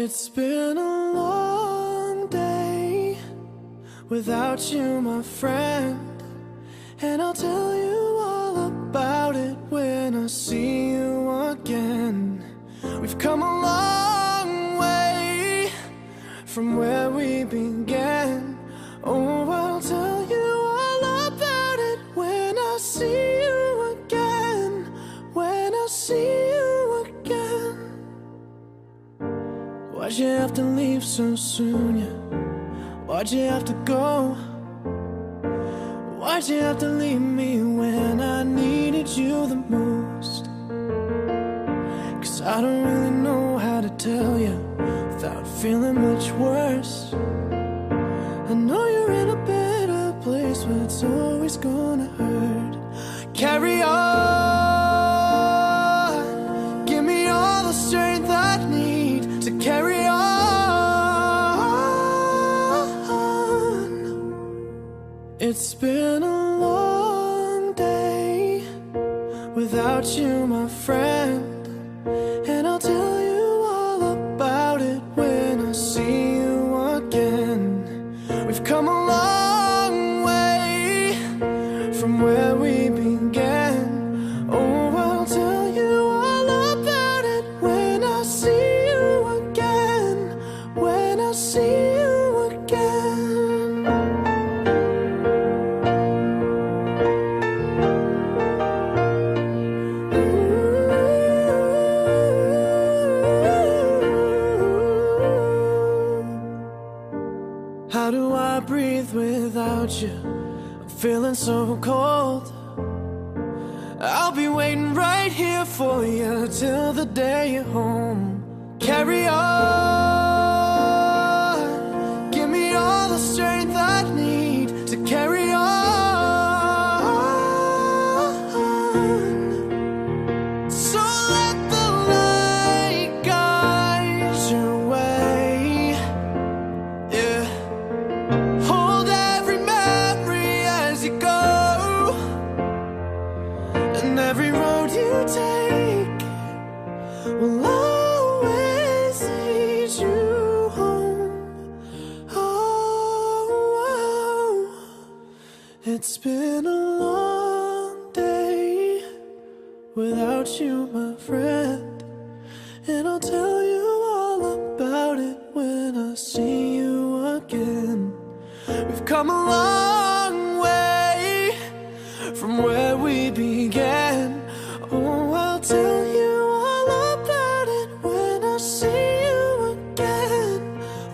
It's been a long day without you, my friend, and I'll tell you all about it when I see you again. We've come a long way from where we began. Oh, I'll tell you all about it when I see you again. When I see you again. Why'd you have to leave so soon, yeah? Why'd you have to go? Why'd you have to leave me when I needed you the most? 'Cause I don't really know how to tell you without feeling much worse. I know you're in a better place, but it's always gonna hurt. Carry on, give me all the strength I need to carry on. It's been a long day without you, my friend, and I'll tell you all about it when I see you again. We've come a long way from where we began. Oh, I'll tell you all about it when I see you again. When I see you again. How do I breathe without you? I'm feeling so cold. I'll be waiting right here for you till the day you're home. Carry on, give me all the strength I need to carry on. So let the light guide your way, yeah. Hold every memory as you go, and every road you take will always lead you home. Oh, it's been a long day without you, my friend, and I'll tell you all about it when I see you again. We've come a long way from where we began. Oh, I'll tell you all about it when I see you again.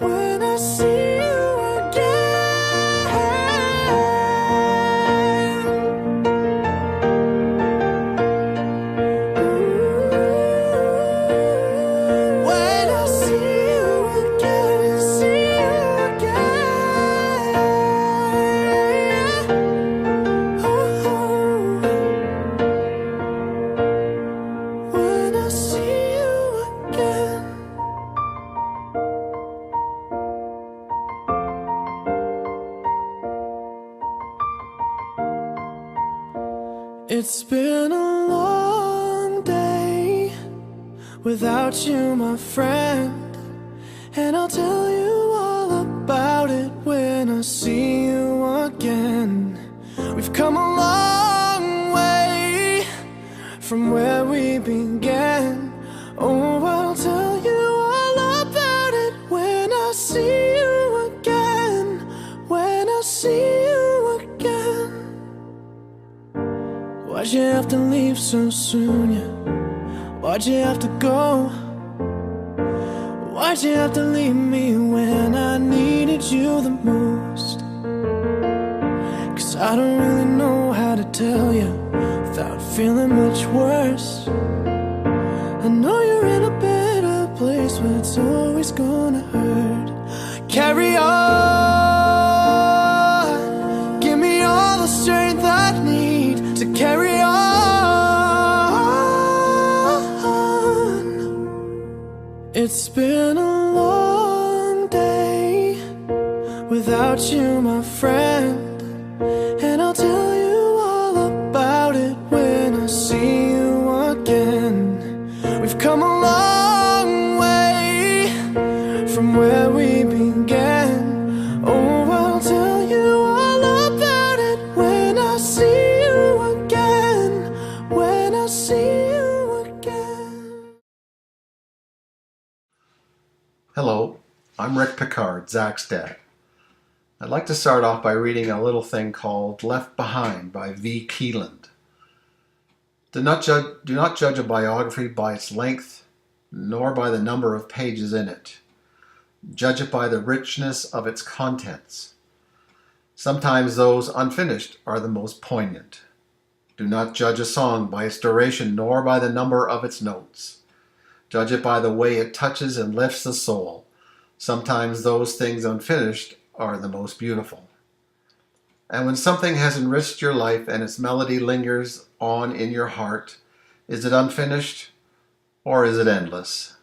When I see you again. When I see you again, see you again. When I see you again. It's been a long day without you, my friend, and I'll tell you all about it when I see you again. We've come a long way from where we began. Oh, I'll tell you all about it when I see you again. When I see you again. Why'd you have to leave so soon, yeah? Why'd you have to go? Why'd you have to leave me when I needed you the most? 'Cause I don't really know how to tell you without feeling much worse. I know you're in a better place, but it's always gonna hurt. Carry on, give me all the strength I need to carry on. It's been a long day without you, my friend, and I'll tell you all about it when I see you again. We've come a long way Hello, I'm Rick Picard, Zach's dad. I'd like to start off by reading a little thing called Left Behind by V. Keeland. Do not judge a biography by its length, nor by the number of pages in it. Judge it by the richness of its contents. Sometimes those unfinished are the most poignant. Do not judge a song by its duration, nor by the number of its notes. Judge it by the way it touches and lifts the soul. Sometimes those things unfinished are the most beautiful. And when something has enriched your life and its melody lingers on in your heart, is it unfinished or is it endless?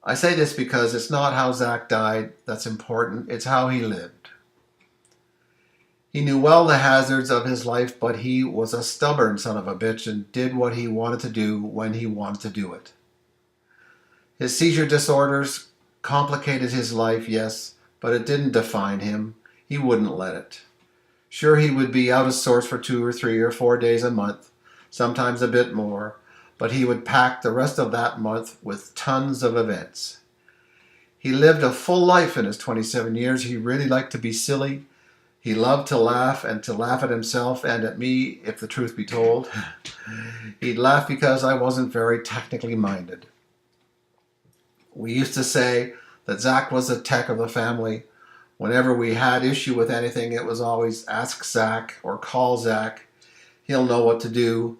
I say this because it's not how Zach died that's important, it's how he lived. He knew well the hazards of his life, but he was a stubborn son of a bitch and did what he wanted to do when he wanted to do it. His seizure disorders complicated his life, yes, but it didn't define him. He wouldn't let it. Sure, he would be out of sorts for 2 or 3 or 4 days a month, sometimes a bit more, but he would pack the rest of that month with tons of events. He lived a full life in his 27 years. He really liked to be silly. He loved to laugh and to laugh at himself and at me, if the truth be told. He'd laugh because I wasn't very technically minded. We used to say that Zach was the tech of the family. Whenever we had issue with anything, it was always ask Zach or call Zach. He'll know what to do.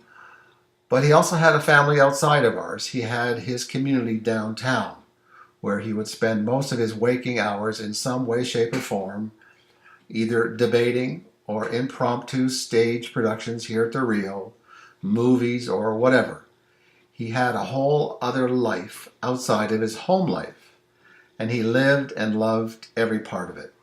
But he also had a family outside of ours. He had his community downtown, where he would spend most of his waking hours in some way, shape, or form, either debating or impromptu stage productions here at the Rio, movies, or whatever. He had a whole other life outside of his home life, and he lived and loved every part of it.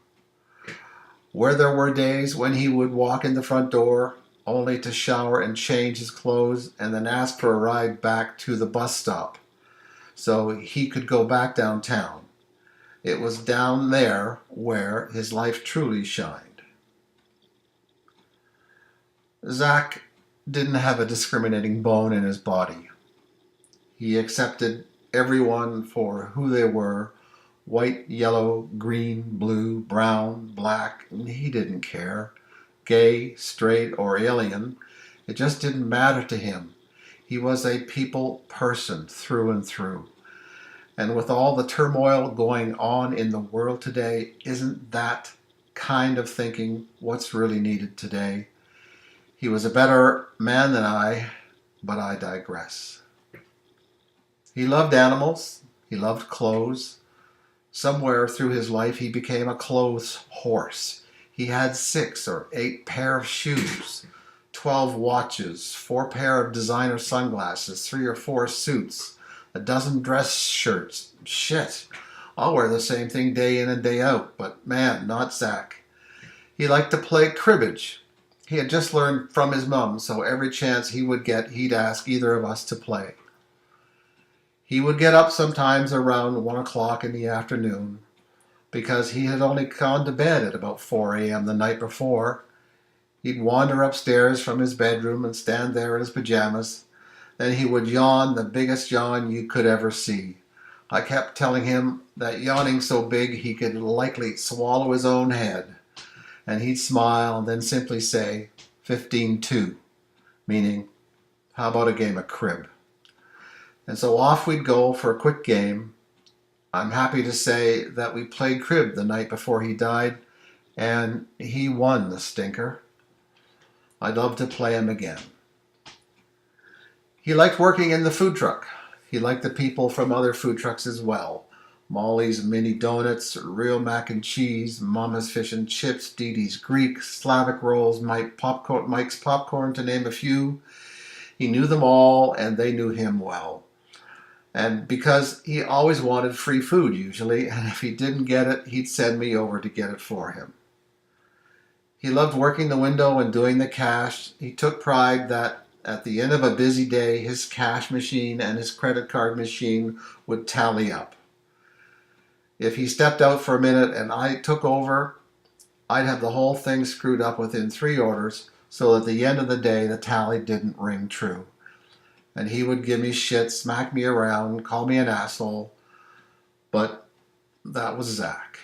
Where there were days when he would walk in the front door only to shower and change his clothes and then ask for a ride back to the bus stop so he could go back downtown. It was down there where his life truly shined. Zach didn't have a discriminating bone in his body. He accepted everyone for who they were, white, yellow, green, blue, brown, black, and he didn't care. Gay, straight, or alien, it just didn't matter to him. He was a people person through and through. And with all the turmoil going on in the world today, isn't that kind of thinking what's really needed today? He was a better man than I, but I digress. He loved animals. He loved clothes. Somewhere through his life, he became a clothes horse. He had 6 or 8 pair of shoes, 12 watches, 4 pair of designer sunglasses, 3 or 4 suits, a dozen dress shirts. Shit, I'll wear the same thing day in and day out, but man, not Zach. He liked to play cribbage. He had just learned from his mom, so every chance he would get, he'd ask either of us to play. He would get up sometimes around 1 o'clock in the afternoon because he had only gone to bed at about 4 a.m. the night before. He'd wander upstairs from his bedroom and stand there in his pajamas. Then he would yawn the biggest yawn you could ever see. I kept telling him that yawning so big he could likely swallow his own head. And he'd smile and then simply say, 15-2, meaning, how about a game of crib? And so off we'd go for a quick game. I'm happy to say that we played crib the night before he died, and he won the stinker. I'd love to play him again. He liked working in the food truck. He liked the people from other food trucks as well. Molly's Mini Donuts, Real Mac and Cheese, Mama's Fish and Chips, Dee Dee's Greek, Slavic Rolls, Mike's Popcorn, to name a few. He knew them all, and they knew him well. And because he always wanted free food, usually, and if he didn't get it, he'd send me over to get it for him. He loved working the window and doing the cash. He took pride that at the end of a busy day, his cash machine and his credit card machine would tally up. If he stepped out for a minute and I took over, I'd have the whole thing screwed up within 3 orders, so at the end of the day, the tally didn't ring true. And he would give me shit, smack me around, call me an asshole. But that was Zach.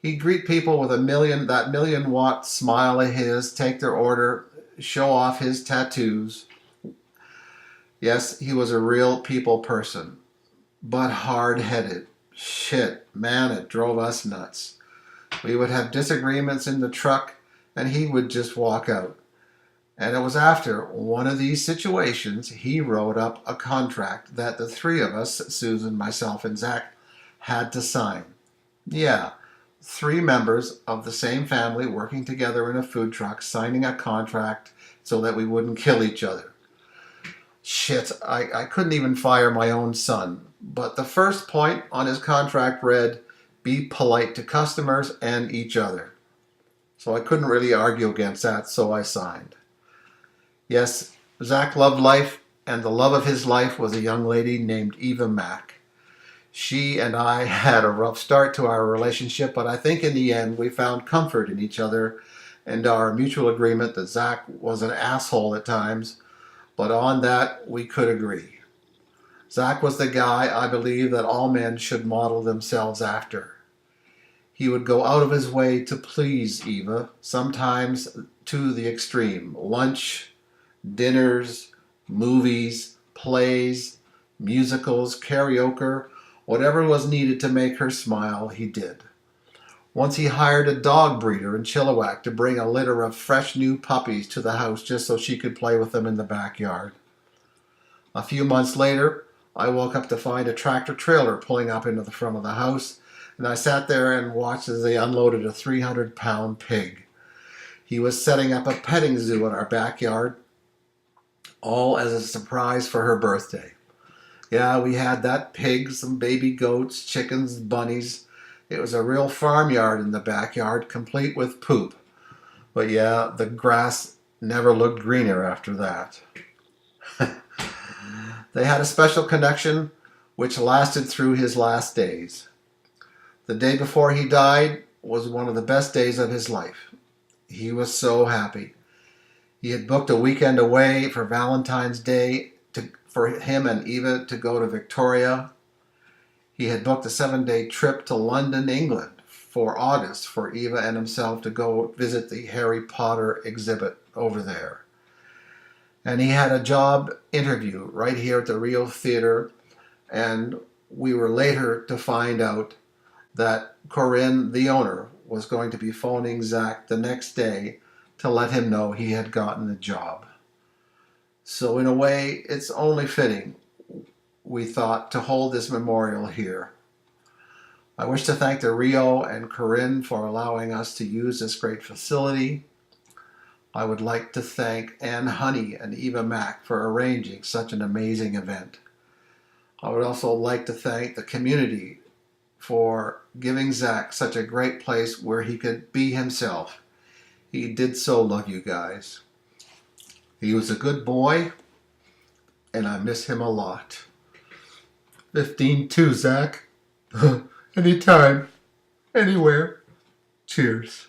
He'd greet people with that million-watt smile of his, take their order, show off his tattoos. Yes, he was a real people person, but hard-headed. Shit, man, it drove us nuts. We would have disagreements in the truck, and he would just walk out. And it was after one of these situations he wrote up a contract that the three of us, Susan, myself, and Zach, had to sign. Yeah, 3 members of the same family working together in a food truck, signing a contract so that we wouldn't kill each other. Shit, I couldn't even fire my own son. But the first point on his contract read, be polite to customers and each other. So I couldn't really argue against that, so I signed. Yes, Zach loved life, and the love of his life was a young lady named Eva Mack. She and I had a rough start to our relationship, but I think in the end we found comfort in each other and our mutual agreement that Zach was an asshole at times, but on that we could agree. Zach was the guy I believe that all men should model themselves after. He would go out of his way to please Eva, sometimes to the extreme. Lunch, dinners, movies, plays, musicals, karaoke, whatever was needed to make her smile, he did. Once he hired a dog breeder in Chilliwack to bring a litter of fresh new puppies to the house just so she could play with them in the backyard. A few months later, I woke up to find a tractor trailer pulling up into the front of the house, and I sat there and watched as they unloaded a 300-pound pig. He was setting up a petting zoo in our backyard, all as a surprise for her birthday. Yeah, we had that pig, some baby goats, chickens, bunnies. It was a real farmyard in the backyard, complete with poop. But yeah, the grass never looked greener after that. They had a special connection which lasted through his last days. The day before he died was one of the best days of his life. He was so happy. He had booked a weekend away for Valentine's Day for him and Eva to go to Victoria. He had booked a 7-day trip to London, England for August for Eva and himself to go visit the Harry Potter exhibit over there. And he had a job interview right here at the Rio Theatre, and we were later to find out that Corinne, the owner, was going to be phoning Zach the next day to let him know he had gotten the job. So in a way, it's only fitting, we thought, to hold this memorial here. I wish to thank the Rio and Corinne for allowing us to use this great facility. I would like to thank Anne Honey and Eva Mack for arranging such an amazing event. I would also like to thank the community for giving Zach such a great place where he could be himself. He did so love you guys. He was a good boy, and I miss him a lot. 15-2, Zach. Anytime, anywhere. Cheers.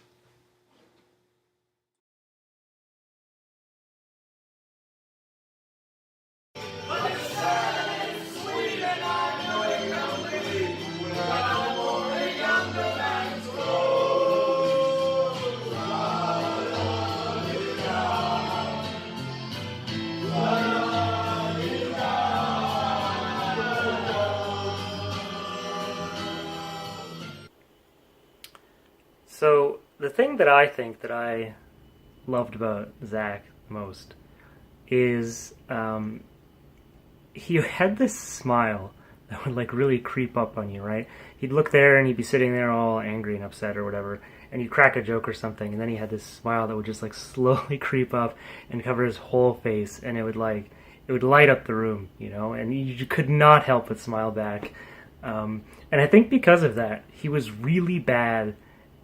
So, the thing that I think that I loved about Zach most is he had this smile that would like really creep up on you, right? He'd look there and he'd be sitting there all angry and upset or whatever, and he'd crack a joke or something, and then he had this smile that would just like slowly creep up and cover his whole face, and it would light up the room, you know, and you could not help but smile back. And I think because of that, he was really bad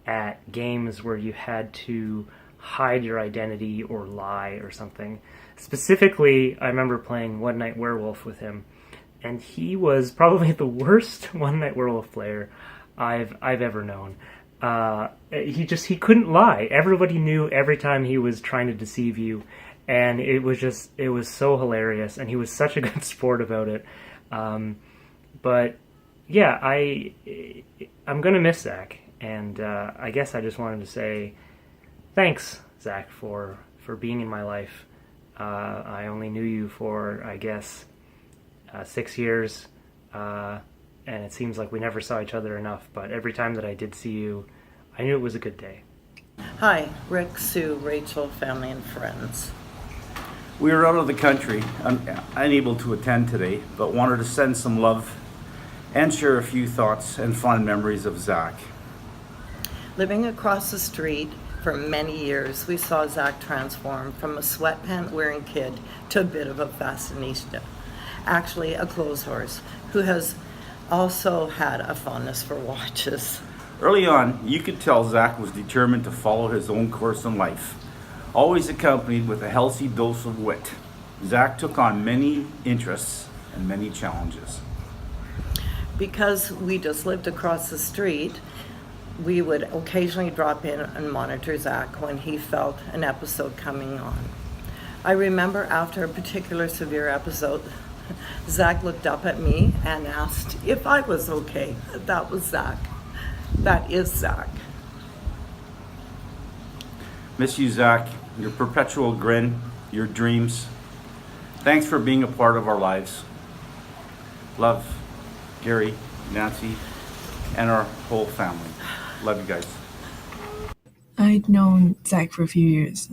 at games where you had to hide your identity or lie or something. Specifically, I remember playing One Night Werewolf with him, and he was probably the worst One Night Werewolf player I've ever known. He couldn't lie. Everybody knew every time he was trying to deceive you, and it was so hilarious, and he was such a good sport about it. But yeah, I'm gonna miss Zach, and I guess I just wanted to say thanks, Zach, for being in my life. I only knew you for, I guess, 6 years, and it seems like we never saw each other enough. But every time that I did see you, I knew it was a good day. Hi, Rick, Sue, Rachel, family, and friends. We were out of the country, unable to attend today, but wanted to send some love and share a few thoughts and fond memories of Zach. Living across the street for many years, we saw Zach transform from a sweatpant-wearing kid to a bit of a fashionista. Actually, a clothes horse who has also had a fondness for watches. Early on, you could tell Zach was determined to follow his own course in life, always accompanied with a healthy dose of wit. Zach took on many interests and many challenges. Because we just lived across the street, we would occasionally drop in and monitor Zach when he felt an episode coming on. I remember after a particular severe episode, Zach looked up at me and asked if I was okay. That was Zach. That is Zach. Miss you, Zach, your perpetual grin, your dreams. Thanks for being a part of our lives. Love, Gary, Nancy, and our whole family. Love you guys. I'd known Zach for a few years.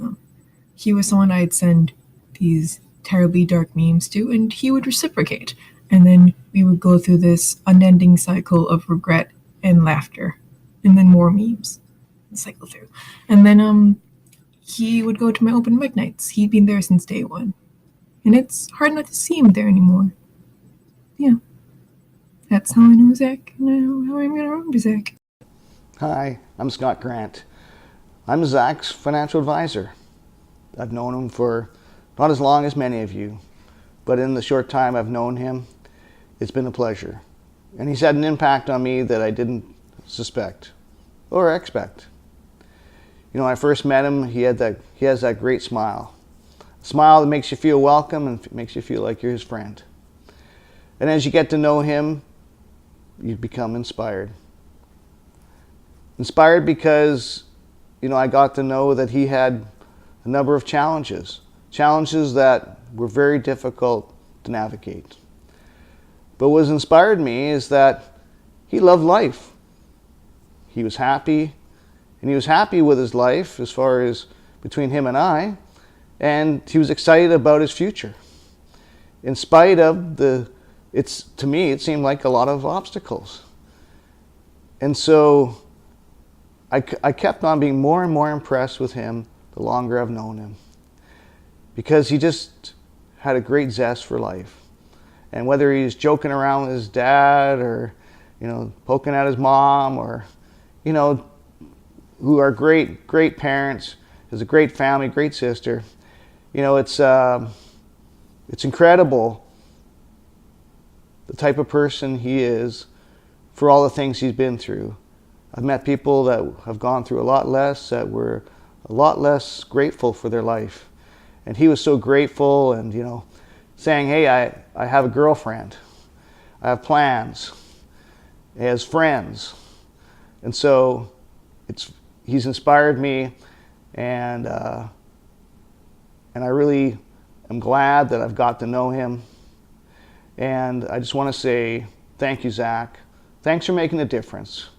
He was someone I'd send these terribly dark memes to, and he would reciprocate. And then we would go through this unending cycle of regret and laughter, and then more memes cycle through. And then he would go to my open mic nights. He'd been there since day one. And it's hard not to see him there anymore. Yeah. That's how I know Zach, and I know how I'm going to remember Zach. Hi, I'm Scott Grant. I'm Zach's financial advisor. I've known him for not as long as many of you, but in the short time I've known him, it's been a pleasure. And he's had an impact on me that I didn't suspect or expect. You know, when I first met him, he has that great smile. A smile that makes you feel welcome and makes you feel like you're his friend. And as you get to know him, you become inspired. Inspired because, you know, I got to know that he had a number of challenges that were very difficult to navigate. But what inspired me is that he loved life. He was happy, and he was happy with his life as far as between him and he was excited about his future. In spite of to me, it seemed like a lot of obstacles. And so I kept on being more and more impressed with him the longer I've known him, because he just had a great zest for life. And whether he's joking around with his dad or, you know, poking at his mom or, you know, who are great parents, has a great family, great sister, you know, it's incredible the type of person he is for all the things he's been through. I've met people that have gone through a lot less, that were a lot less grateful for their life. And he was so grateful and, you know, saying, hey, I have a girlfriend. I have plans. He has friends. And so he's inspired me, and I really am glad that I've got to know him. And I just want to say thank you, Zach. Thanks for making a difference.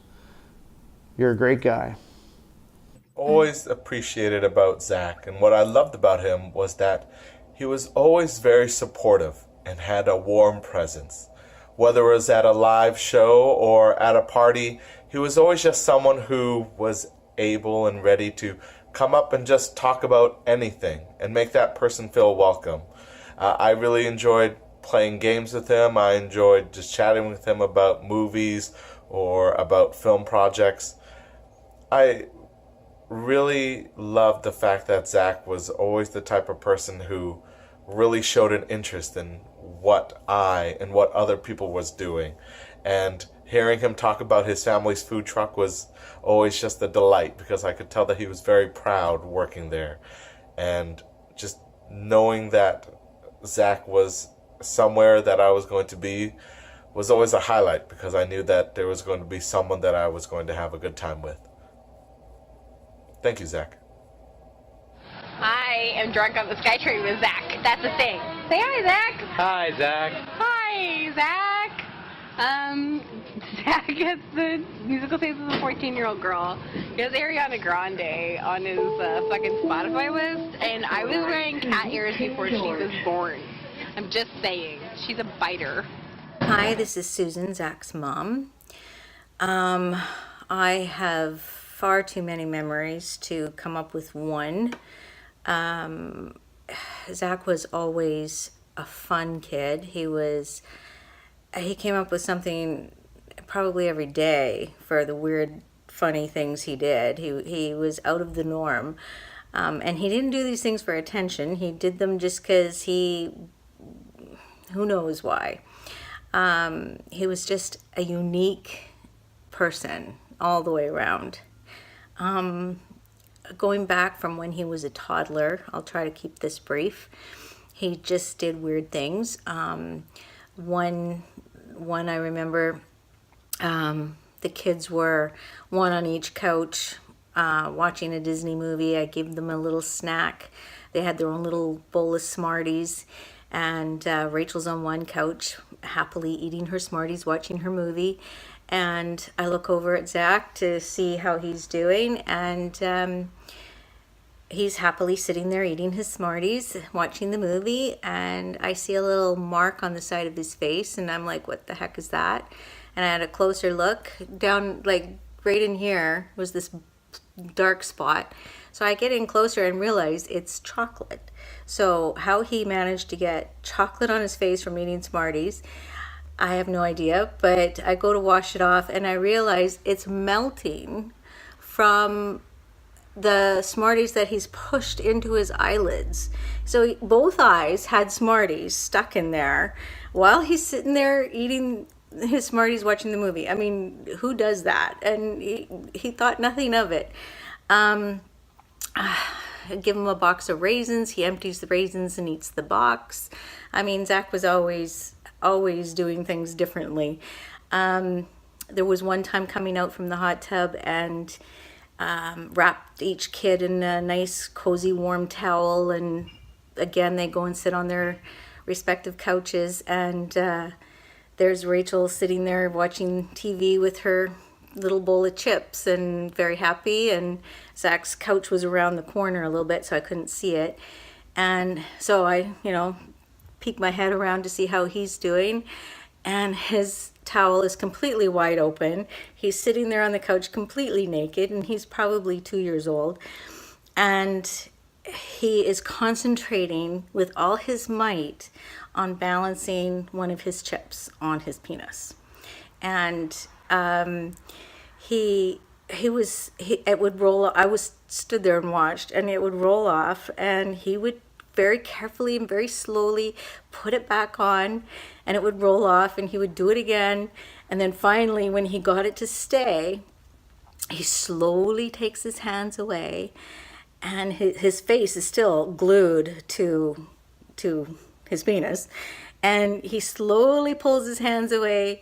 You're a great guy. Always appreciated about Zach, and what I loved about him was that he was always very supportive and had a warm presence. Whether it was at a live show or at a party, he was always just someone who was able and ready to come up and just talk about anything and make that person feel welcome. I really enjoyed playing games with him. I enjoyed just chatting with him about movies or about film projects. I really loved the fact that Zach was always the type of person who really showed an interest in what I and what other people was doing. And hearing him talk about his family's food truck was always just a delight, because I could tell that he was very proud working there. And just knowing that Zach was somewhere that I was going to be was always a highlight because I knew that there was going to be someone that I was going to have a good time with. Thank you, Zach. I am drunk on the SkyTrain with Zach. That's the thing. Say hi, Zach. Hi, Zach. Hi, Zach. Zach has the musical taste of a 14-year-old girl. He has Ariana Grande on his fucking Spotify list, and I was wearing cat ears before she was born. I'm just saying. She's a biter. Hi, this is Susan, Zach's mom. I have far too many memories to come up with one. Zach was always a fun kid. He came up with something probably every day for the weird, funny things he did. He was out of the norm. And he didn't do these things for attention. He did them just because who knows why. He was just a unique person all the way around. Going back from when he was a toddler, I'll try to keep this brief. He just did weird things. One I remember, the kids were one on each couch watching a Disney movie. I gave them a little snack. They had their own little bowl of Smarties. And Rachel's on one couch, happily eating her Smarties, watching her movie. And I look over at Zach to see how he's doing. And he's happily sitting there eating his Smarties, watching the movie. And I see a little mark on the side of his face. And I'm like, what the heck is that? And I had a closer look. Down, like, right in here was this dark spot. So I get in closer and realize it's chocolate. So how he managed to get chocolate on his face from eating Smarties, I have no idea. But I go to wash it off and I realize it's melting from the Smarties that he's pushed into his eyelids. So both eyes had Smarties stuck in there while he's sitting there eating his Smarties watching the movie. I mean, who does that? And he thought nothing of it. I give him a box of raisins. He empties the raisins and eats the box. I mean, Zach was always doing things differently. There was one time coming out from the hot tub and wrapped each kid in a nice, cozy, warm towel. And again, they go and sit on their respective couches. And there's Rachel sitting there watching TV with her little bowl of chips and very happy. And Zach's couch was around the corner a little bit, so I couldn't see it. And so I, peek my head around to see how he's doing. And his towel is completely wide open. He's sitting there on the couch completely naked, and he's probably 2 years old. And he is concentrating with all his might on balancing one of his chips on his penis. And it would roll. I stood there and watched, and it would roll off, and he would very carefully and very slowly put it back on, and it would roll off, and he would do it again. And then finally, when he got it to stay, he slowly takes his hands away, and his face is still glued to his penis, and he slowly pulls his hands away.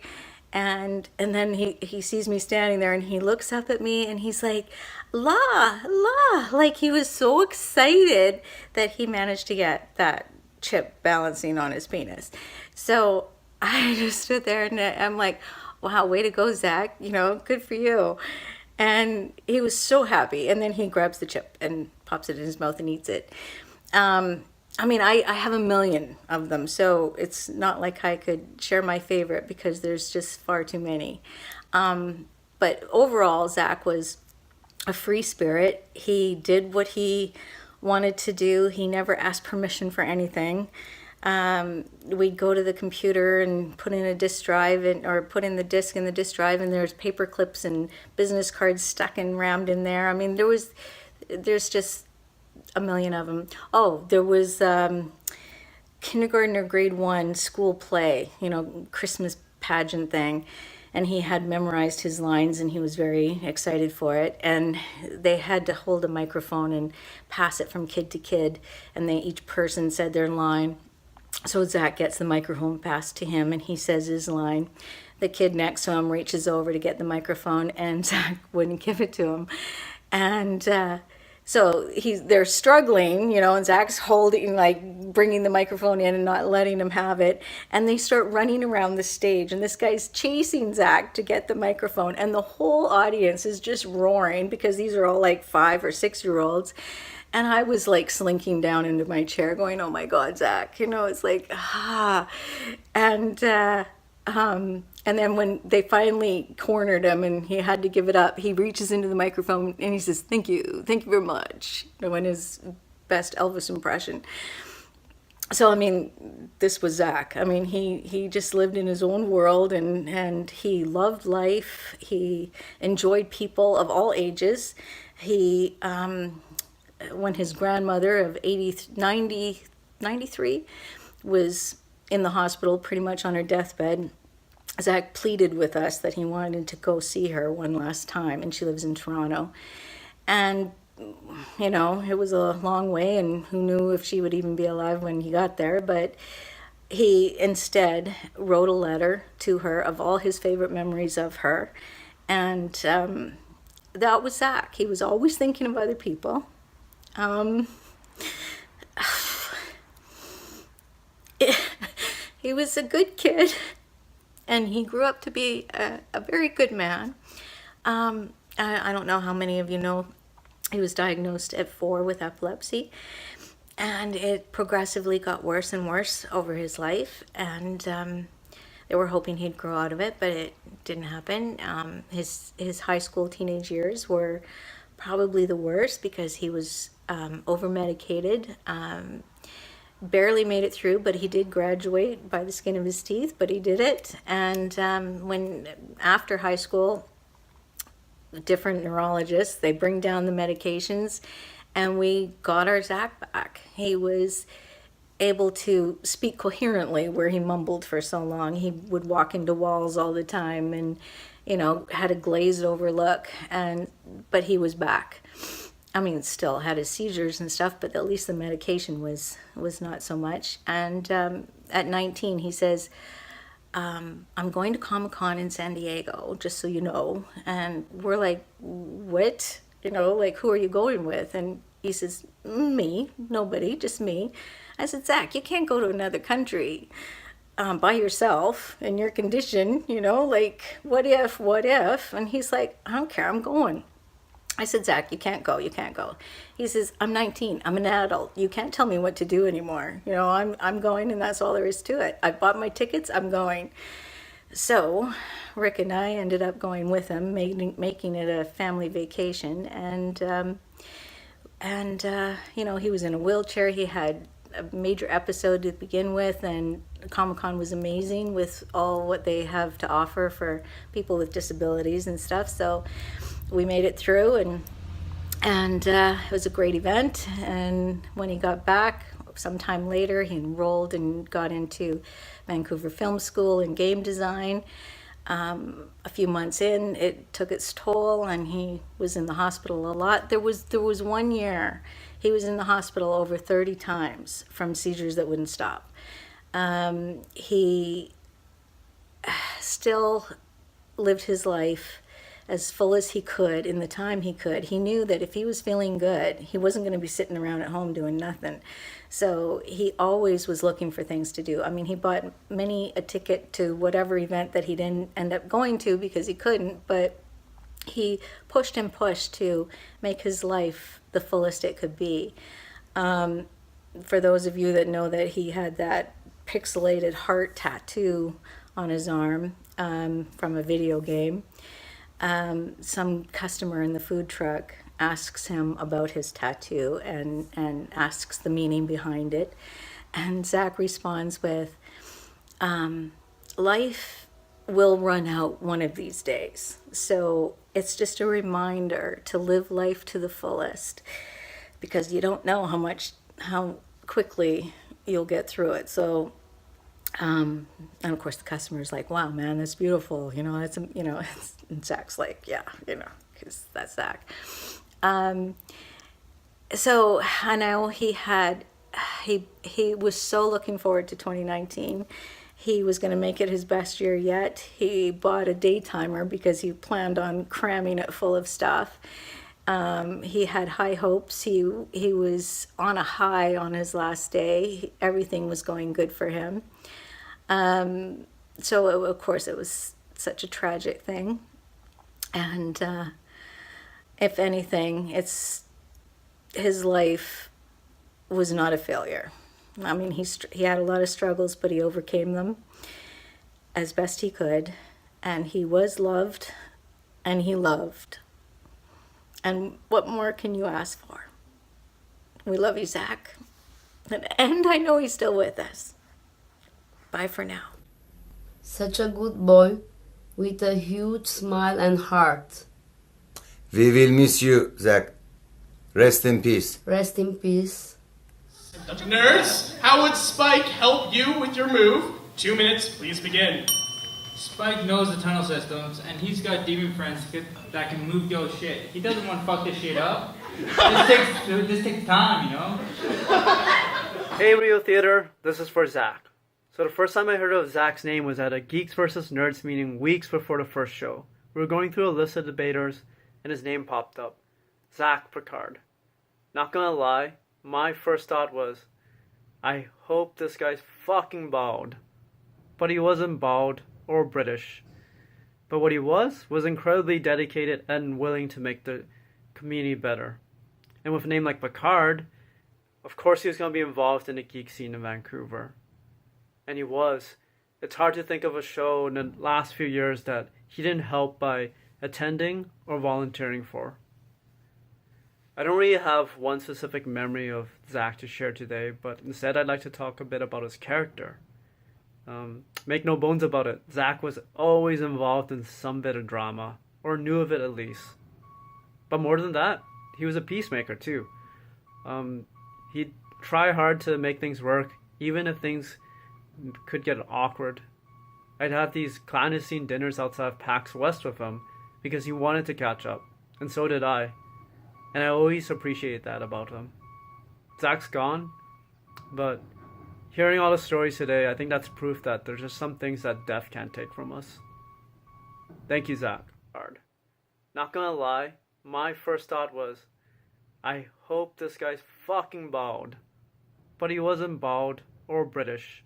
And then he sees me standing there, and he looks up at me, and he's like, La, like he was so excited that he managed to get that chip balancing on his penis. So I just stood there and I'm like, wow, way to go, Zach, good for you. And he was so happy. And then he grabs the chip and pops it in his mouth and eats it. I have a million of them, so it's not like I could share my favorite because there's just far too many. But overall, Zach was a free spirit. He did what he wanted to do. He never asked permission for anything. We'd go to the computer and put in a disk drive or put in the disk in the disk drive, and there's paper clips and business cards stuck and rammed in there. I mean, there's just a million of them. Oh, there was kindergarten or grade 1 school play, Christmas pageant thing. And he had memorized his lines, and he was very excited for it. And they had to hold a microphone and pass it from kid to kid. And each person said their line. So Zach gets the microphone passed to him, and he says his line. The kid next to him reaches over to get the microphone, and Zach wouldn't give it to him. And so they're struggling, and Zach's holding, like, bringing the microphone in and not letting him have it. And they start running around the stage, and this guy's chasing Zach to get the microphone. And the whole audience is just roaring because these are all like 5 or 6-year-olds. And I was like slinking down into my chair going, oh my God, Zach, it's like, And then when they finally cornered him and he had to give it up, he reaches into the microphone and he says, thank you very much, in his best Elvis impression. So, this was Zach. He just lived in his own world, and he loved life. He enjoyed people of all ages. He, when his grandmother of 93 was in the hospital pretty much on her deathbed, Zach pleaded with us that he wanted to go see her one last time, and she lives in Toronto. And, it was a long way, and who knew if she would even be alive when he got there, but he instead wrote a letter to her of all his favorite memories of her, and that was Zach. He was always thinking of other people. He was a good kid, and he grew up to be a very good man. I don't know how many of you know, he was diagnosed at 4 with epilepsy, and it progressively got worse and worse over his life, and they were hoping he'd grow out of it, but it didn't happen. His high school teenage years were probably the worst because he was over-medicated, barely made it through, but he did graduate by the skin of his teeth, but he did it. And after high school, different neurologists, they bring down the medications, and we got our Zach back. He was able to speak coherently where he mumbled for so long. He would walk into walls all the time and, had a glazed over look, but he was back. Still had his seizures and stuff, but at least the medication was not so much. And at 19, he says, I'm going to Comic-Con in San Diego, just so you know. And we're like, what? Who are you going with? And he says, me, nobody, just me. I said, Zach, you can't go to another country by yourself in your condition, what if? And he's like, I don't care, I'm going. I said, Zach, you can't go. He says, I'm 19, I'm an adult. You can't tell me what to do anymore. I'm going, and that's all there is to it. I bought my tickets, I'm going. So Rick and I ended up going with him, making it a family vacation. And he was in a wheelchair. He had a major episode to begin with, and Comic-Con was amazing with all what they have to offer for people with disabilities and stuff. So we made it through, and it was a great event. And when he got back, sometime later, he enrolled and got into Vancouver Film School in game design. A few months in, it took its toll, and he was in the hospital a lot. There was 1 year he was in the hospital over 30 times from seizures that wouldn't stop. He still lived his life as full as he could in the time he could. He knew that if he was feeling good, he wasn't going to be sitting around at home doing nothing. So he always was looking for things to do. He bought many a ticket to whatever event that he didn't end up going to because he couldn't, but he pushed and pushed to make his life the fullest it could be. For those of you that know that he had that pixelated heart tattoo on his arm from a video game, some customer in the food truck asks him about his tattoo and asks the meaning behind it. And Zach responds with, life will run out one of these days. So it's just a reminder to live life to the fullest, because you don't know how quickly you'll get through it. So and of course the customer's like, wow, man, that's beautiful. That's, and Zach's like, yeah, because that's Zach. So I know he had he was so looking forward to 2019. He was going to make it his best year yet. He bought a day timer because he planned on cramming it full of stuff. He had high hopes. He was on a high on his last day. Everything was going good for him. So of course it was such a tragic thing. And if anything, his life was not a failure. I mean, he had a lot of struggles, but he overcame them as best he could. And he was loved, and he loved. And what more can you ask for? We love you, Zach. And I know he's still with us. Bye for now. Such a good boy with a huge smile and heart. We will miss you, Zach. Rest in peace. Rest in peace. Nerds, how would Spike help you with your move? 2 minutes, please begin. Spike knows the tunnel systems, and he's got demon friends that can move yo shit. He doesn't want to fuck this shit up. This takes time, you know? Hey, Rio Theater, this is for Zach. So the first time I heard of Zach's name was at a Geeks vs. Nerds meeting weeks before the first show. We were going through a list of debaters, and his name popped up. Zach Picard. Not gonna lie, my first thought was, I hope this guy's fucking bald. But he wasn't bald or British. But what he was incredibly dedicated and willing to make the community better. And with a name like Picard, of course he was going to be involved in the geek scene in Vancouver. And he was. It's hard to think of a show in the last few years that he didn't help by attending or volunteering for. I don't really have one specific memory of Zach to share today, but instead I'd like to talk a bit about his character. Make no bones about it, Zach was always involved in some bit of drama, or knew of it at least. But more than that, he was a peacemaker too. He'd try hard to make things work, even if things could get awkward. I'd have these clandestine dinners outside of PAX West with him, because he wanted to catch up, and so did I. And I always appreciate that about him. Zach's gone, but hearing all the stories today, I think that's proof that there's just some things that death can't take from us. Thank you, Zach. Hard. Not gonna lie, my first thought was, I hope this guy's fucking bald. But he wasn't bald or British.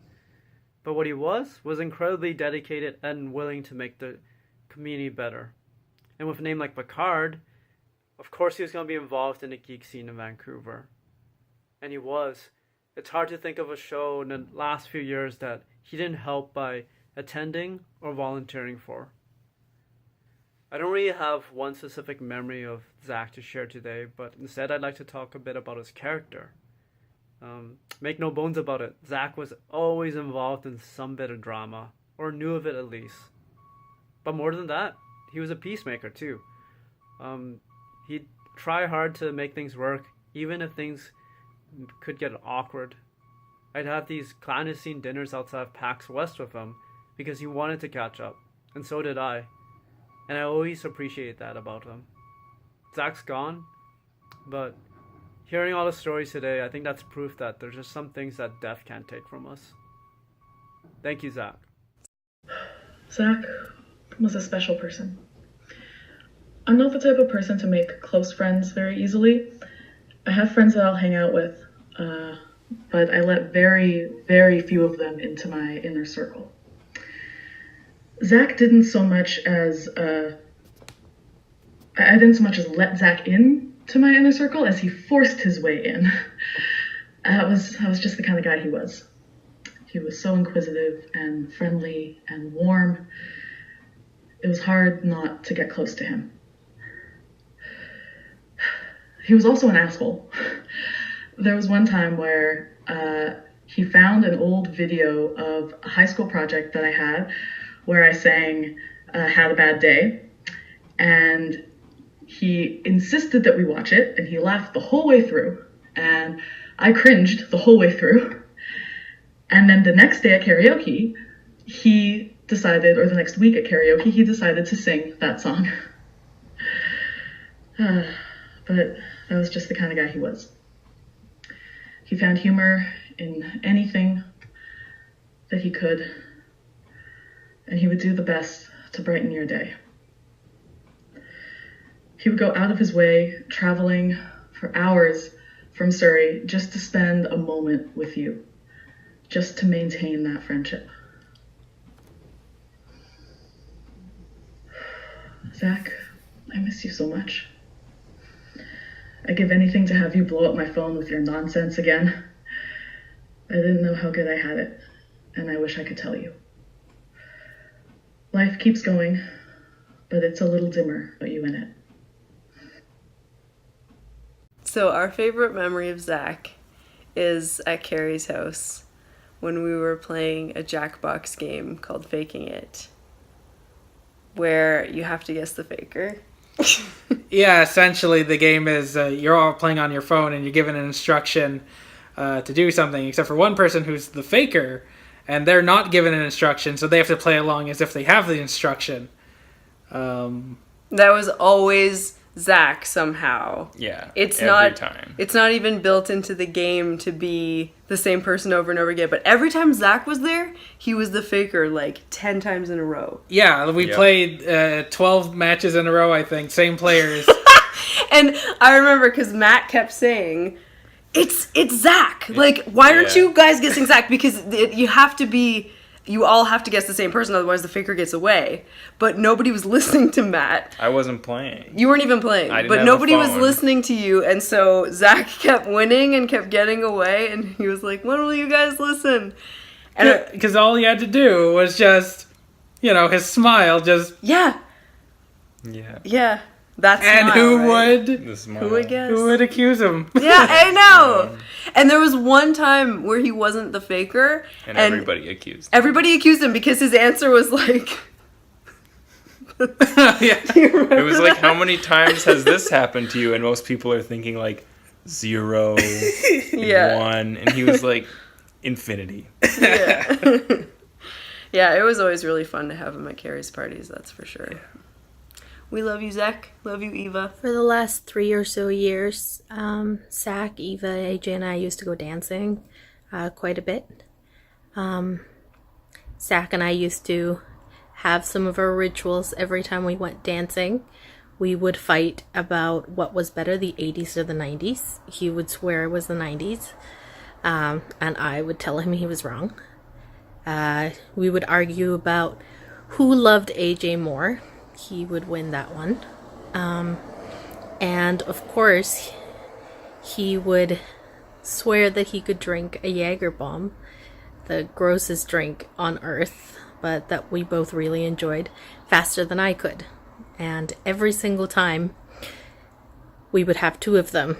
But what he was incredibly dedicated and willing to make the community better. And with a name like Picard, of course he was going to be involved in the geek scene in Vancouver. And he was. It's hard to think of a show in the last few years that he didn't help by attending or volunteering for. I don't really have one specific memory of Zach to share today, but instead I'd like to talk a bit about his character. Make no bones about it, Zach was always involved in some bit of drama, or knew of it at least. But more than that, he was a peacemaker too. He'd try hard to make things work, even if things could get awkward. I'd have these clandestine dinners outside of PAX West with him, because he wanted to catch up, and so did I. And I always appreciate that about him. Zach's gone, but hearing all the stories today, I think that's proof that there's just some things that death can't take from us. Thank you, Zach. Zach was a special person. I'm not the type of person to make close friends very easily. I have friends that I'll hang out with, but I let very, very few of them into my inner circle. Zach didn't so much as, I didn't so much as let Zach in to my inner circle as he forced his way in. I was just the kind of guy he was. He was so inquisitive and friendly and warm. It was hard not to get close to him. He was also an asshole. There was one time where he found an old video of a high school project that I had where I sang Had a Bad Day, and he insisted that we watch it, and he laughed the whole way through, and I cringed the whole way through. And then the next day at karaoke, he decided, or the next week at karaoke, he decided to sing that song. But that was just the kind of guy he was. He found humor in anything that he could, and he would do the best to brighten your day. He would go out of his way, traveling for hours from Surrey just to spend a moment with you, just to maintain that friendship. Zach, I miss you so much. I'd give anything to have you blow up my phone with your nonsense again. I didn't know how good I had it, and I wish I could tell you. Life keeps going, but it's a little dimmer without you in it. So our favorite memory of Zach is at Carrie's house when we were playing a Jackbox game called Faking It, where you have to guess the faker. Yeah, essentially the game is you're all playing on your phone and you're given an instruction to do something, except for one person who's the faker, and they're not given an instruction, so they have to play along as if they have the instruction. That was always Zach somehow. Yeah, it's every not time. It's not even built into the game to be the same person over and over again, but every time Zach was there, he was the faker like 10 times in a row. Yeah, we played 12 matches in a row, I think, same players. And I remember because Matt kept saying, it's Zach. Like, why aren't you guys guessing Zach? Because you all have to guess the same person, otherwise the faker gets away. But nobody was listening to Matt. I wasn't playing. You weren't even playing. I didn't but have nobody a was phone. listening to you, and so Zach kept winning and kept getting away, and he was like, when will you guys listen? And Because all he had to do was just, his smile just... Yeah. Yeah. That's and smile, who right? would Who would guess? Who would accuse him? Yeah, I know. And there was one time where he wasn't the faker, And everybody accused him. Everybody accused him because his answer was like. It was like, how many times has this happened to you? And most people are thinking like 0, Yeah. 1, and he was like infinity. Yeah. Yeah, it was always really fun to have him at Carrie's parties, that's for sure. We love you, Zach. Love you, Eva. For the last 3 or so years, Zach, Eva, AJ, and I used to go dancing quite a bit. Zach and I used to have some of our rituals every time we went dancing. We would fight about what was better, the 80s or the 90s. He would swear it was the 90s, and I would tell him he was wrong. We would argue about who loved AJ more. He would win that one. And of course, he would swear that he could drink a Jaeger bomb, the grossest drink on earth, but that we both really enjoyed, faster than I could. And every single time, we would have 2 of them.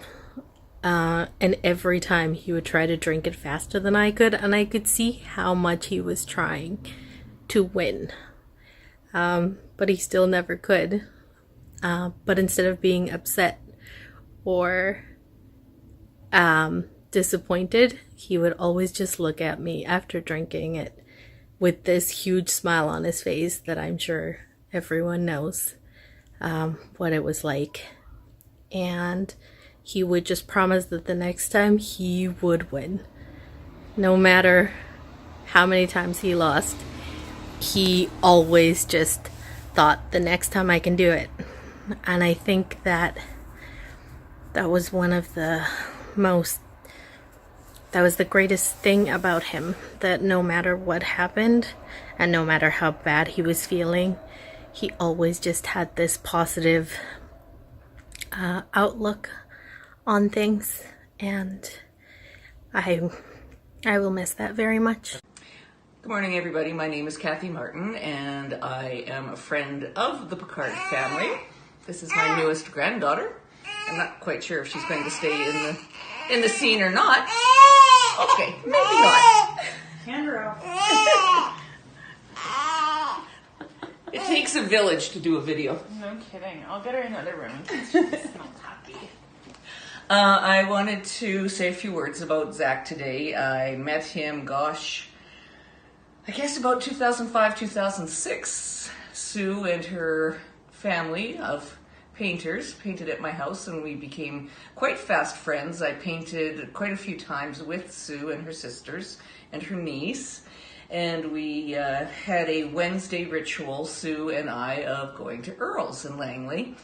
And every time he would try to drink it faster than I could, and I could see how much he was trying to win. But he still never could. But instead of being upset or disappointed, he would always just look at me after drinking it with this huge smile on his face that I'm sure everyone knows what it was like. And he would just promise that the next time he would win. No matter how many times he lost, he always just thought, the next time I can do it. And I think that was one of the that was the greatest thing about him, that no matter what happened and no matter how bad he was feeling, he always just had this positive outlook on things, and I will miss that very much. Good morning, everybody. My name is Kathy Martin, and I am a friend of the Picard family. This is my newest granddaughter. I'm not quite sure if she's going to stay in the scene or not. Okay, maybe not. Hand her out. It takes a village to do a video. No kidding. I'll get her in another room. She smells happy. I wanted to say a few words about Zach today. I met him, I guess about 2005, 2006. Sue and her family of painters, painted at my house, and we became quite fast friends. I painted quite a few times with Sue and her sisters and her niece. And we had a Wednesday ritual, Sue and I, of going to Earl's in Langley.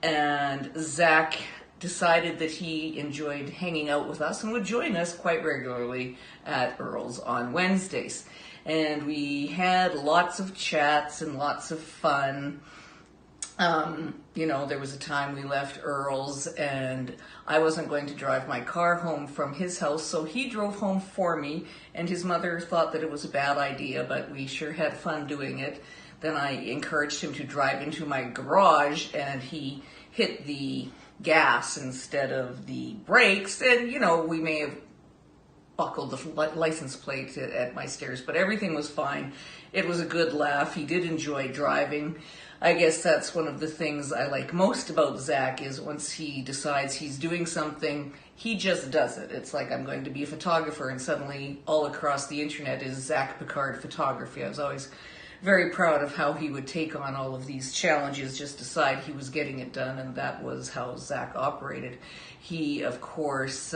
And Zach decided that he enjoyed hanging out with us and would join us quite regularly at Earl's on Wednesdays. And we had lots of chats and lots of fun. You know, there was a time we left Earl's and I wasn't going to drive my car home from his house, so he drove home for me, and his mother thought that it was a bad idea, but we sure had fun doing it. Then I encouraged him to drive into my garage, and he hit the gas instead of the brakes, and, you know, we may have buckled the license plate at my stairs, but everything was fine. It was a good laugh. He did enjoy driving. I guess that's one of the things I like most about Zach is once he decides he's doing something, he just does it. It's like I'm going to be a photographer and suddenly all across the internet is Zach Picard Photography. I was always very proud of how he would take on all of these challenges, just decide he was getting it done, and that was how Zach operated. He, of course,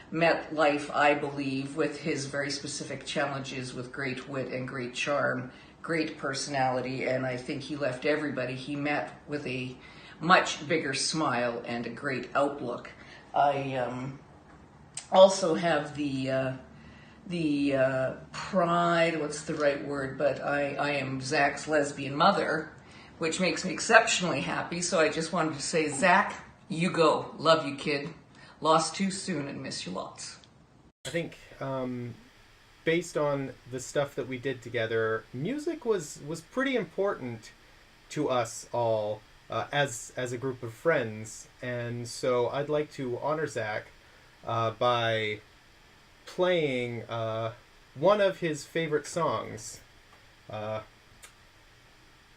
met life, I believe, with his very specific challenges with great wit and great charm, great personality, and I think he left everybody he met with a much bigger smile and a great outlook. I also have the pride, what's the right word, but I am Zach's lesbian mother, which makes me exceptionally happy, so I just wanted to say, Zach, you go. Love you, kid. Lost too soon and miss you lots. I think based on the stuff that we did together, music was pretty important to us all as a group of friends, and so I'd like to honor Zach by playing one of his favorite songs,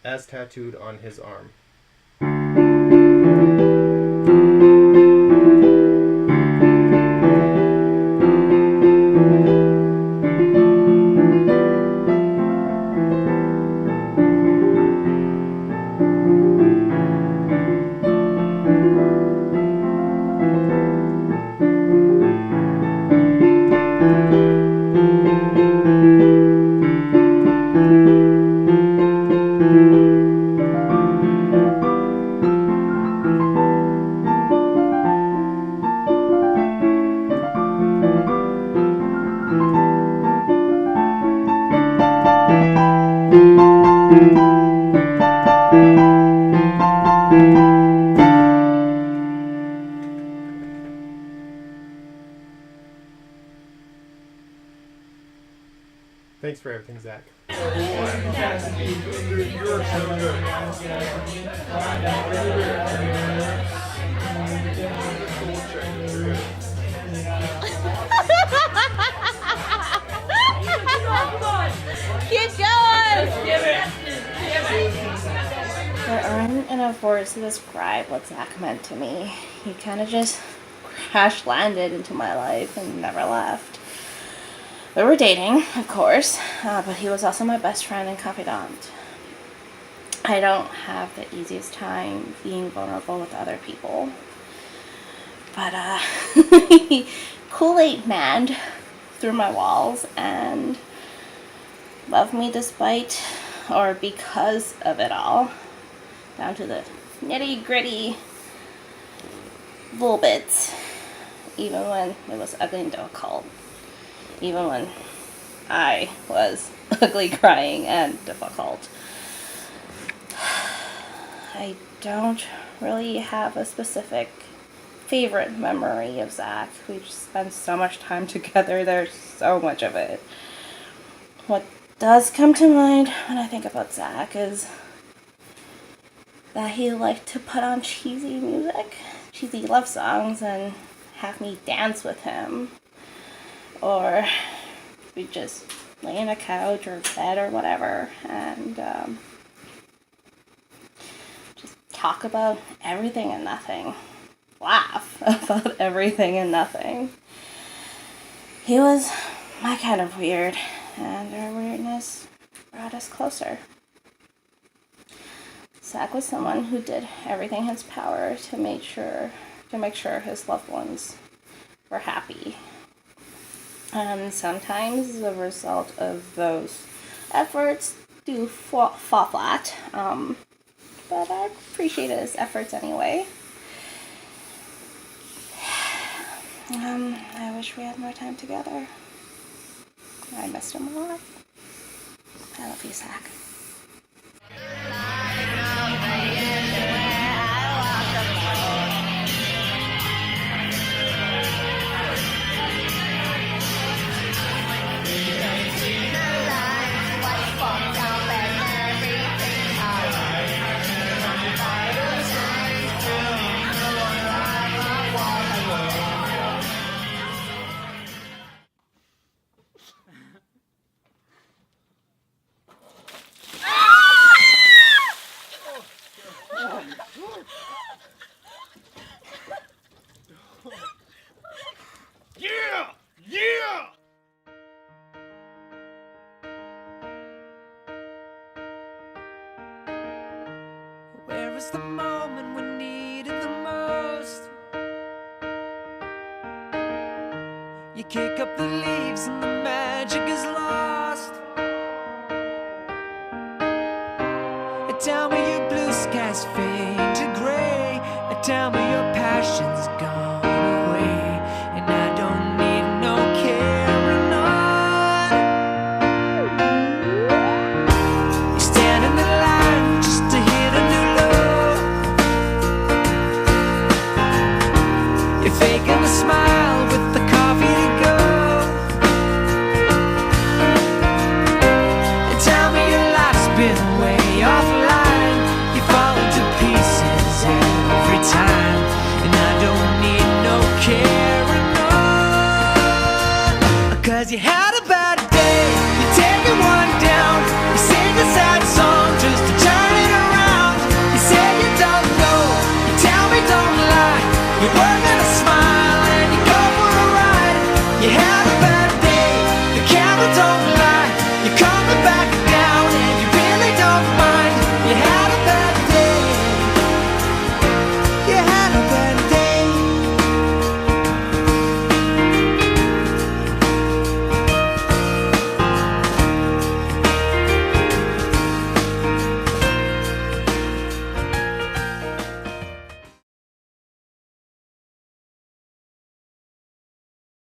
As Tattooed on His Arm. Thanks for everything, Zach. Keep going! There aren't enough words to describe what Zach meant to me. He kind of just crash landed into my life and never left. We were dating, of course, but he was also my best friend and confidant. I don't have the easiest time being vulnerable with other people, but Kool-Aid Man through my walls and loved me despite or because of it all, down to the nitty-gritty little bits, even when it was ugly and difficult. Even when I was ugly, crying, and difficult. I don't really have a specific favorite memory of Zach. We've spent so much time together, there's so much of it. What does come to mind when I think about Zach is that he liked to put on cheesy music, cheesy love songs, and have me dance with him. Or we just lay on a couch or bed or whatever and just talk about everything and nothing. Laugh about everything and nothing. He was my kind of weird, and our weirdness brought us closer. Zach was someone who did everything in his power to make sure his loved ones were happy. And sometimes the result of those efforts do fall flat. But I appreciated his efforts anyway. I wish we had more time together. I missed him a lot. I love you, Zach. Yeah! Yeah! Where is the moment we needed the most? You kick up the leaves and the magic is lost. Tell me your blue skies fade to gray. Tell me your passion's gone.